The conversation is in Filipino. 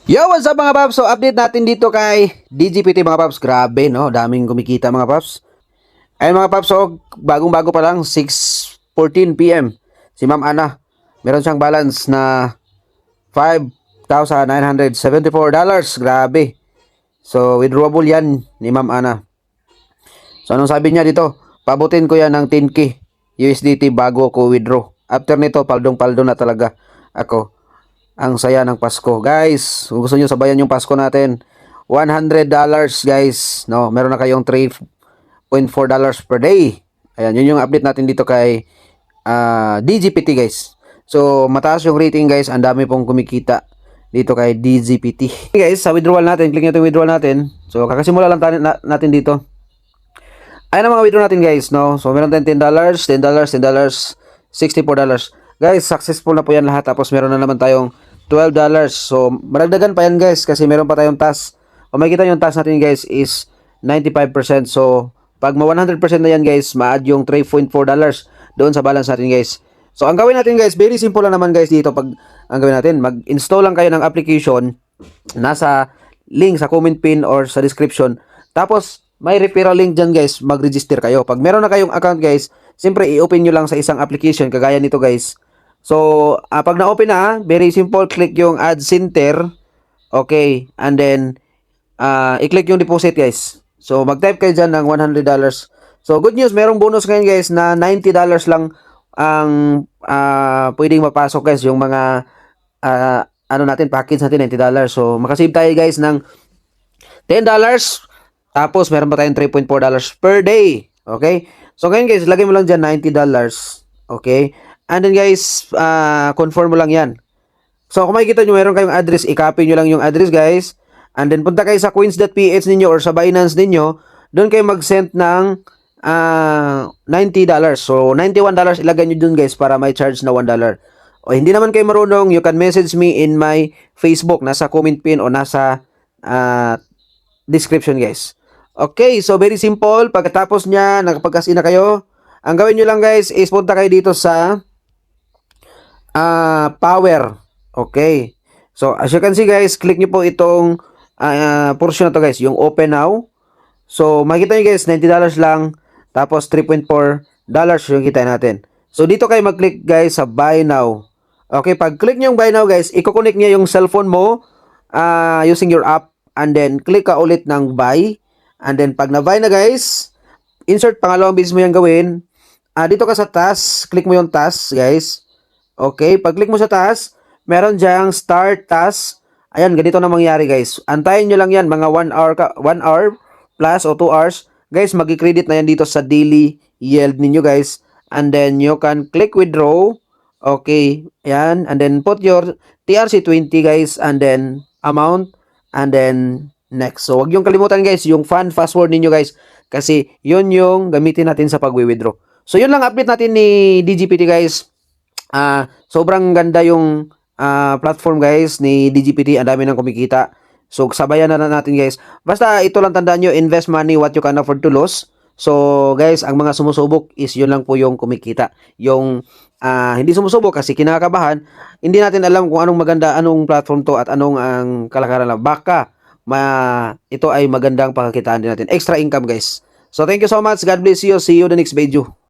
Yo, what's up mga paps? So, update natin dito kay DGPT mga paps. Grabe, no? Daming kumikita mga paps. Ayun mga paps, so, bagong-bago pa lang, 6:14 PM. Si Ma'am Ana, meron siyang balance na $5,974. Grabe. So, withdrawable yan ni Ma'am Ana. So, anong sabi niya dito? Pabutin ko yan ng 10K USDT bago ko withdraw. After nito, paldong-paldo na talaga ako. Ang saya ng Pasko. Guys, kung gusto nyo sabayan yung Pasko natin, $100 guys. No, meron na kayong $3.4 per day. Ayan, yun yung update natin dito kay DGPT guys. So, mataas yung rating guys. Ang dami pong kumikita dito kay DGPT. Okay, guys, sa withdrawal natin, click nyo itong withdrawal natin. So, kakasimula lang natin dito. Ayan ang mga withdraw natin guys, no? So, meron tayong $10, $10, $64. Guys, successful na po yan lahat. Tapos, meron na naman tayong $12. So, maragdagan pa yan guys kasi meron pa tayong task. O makikita yung task natin guys is 95%. So, pag ma 100% na yan guys, ma-add yung $3.4 doon sa balance natin guys. So, ang gawin natin guys, very simple lang naman guys dito. Pag ang gawin natin, mag-install lang kayo ng application. Nasa link sa comment pin or sa description. Tapos, may referral link dyan guys, mag-register kayo. Pag meron na kayong account guys, siyempre i-open nyo lang sa isang application kagaya nito guys. So, pag na-open na, very simple, click yung Add Center. Okay, and then, i-click yung deposit guys. So, mag-type kayo dyan ng $100. So, good news, merong bonus ngayon guys na $90 lang ang pwedeng mapasok guys. Yung mga, package natin, $90. So, makasave tayo guys ng $10. Tapos, meron pa tayong $3.4 per day. Okay? So, ngayon guys, lagay mo lang dyan $90. Okay? And then guys, confirm mo lang yan. So, kung makikita nyo, meron kayong address, i-copy nyo lang yung address guys. And then, punta kayo sa coins.ph ninyo or sa Binance ninyo. Doon kayo mag-send ng $90. So, $91 ilagay nyo dun guys para may charge na $1. O hindi naman kayo marunong, you can message me in my Facebook. Nasa comment pin o nasa description guys. Okay, so very simple. Pagkatapos niya, nakapag-cash in na kayo, ang gawin nyo lang guys is punta kayo dito sa power. Okay. So, as you can see guys, click nyo po itong portion na to guys, yung open now. So, makikita nyo guys, $90 lang. Tapos, $3.4 yung kita natin. So, dito kayo mag-click guys sa buy now. Okay, pag click nyo yung buy now guys, i-connect niya yung cellphone mo using your app. And then, click ka ulit ng buy. And then, pag na-buy na guys, insert pangalawang business mo yung gawin. Dito ka sa task, click mo yung task guys. Okay, pag-click mo sa task, meron diyang start task. Ayan, ganito na mangyari guys. Antayin nyo lang yan, mga 1 hour plus o 2 hours. Guys, magi-credit na yan dito sa daily yield ninyo guys. And then, you can click withdraw. Okay, ayan. And then, put your TRC20 guys. And then, amount. And then, next. So, wag yung kalimutan guys, yung fund password ninyo guys. Kasi, yun yung gamitin natin sa pag-withdraw. So, yun lang update natin ni DGPT guys. Sobrang ganda yung platform guys ni DGPT. Ang dami nang kumikita. So, sabayan na natin guys. Basta ito lang tandaan nyo, invest money what you can afford to lose. So, guys, ang mga sumusubok is yun lang po yung kumikita. Yung hindi sumusubok kasi kinakabahan, hindi natin alam kung anong maganda, anong platform to at anong ang kalakaran lang. Baka ito ay magandang pagkakitaan din natin. Extra income guys. So, thank you so much. God bless you. See you the next video.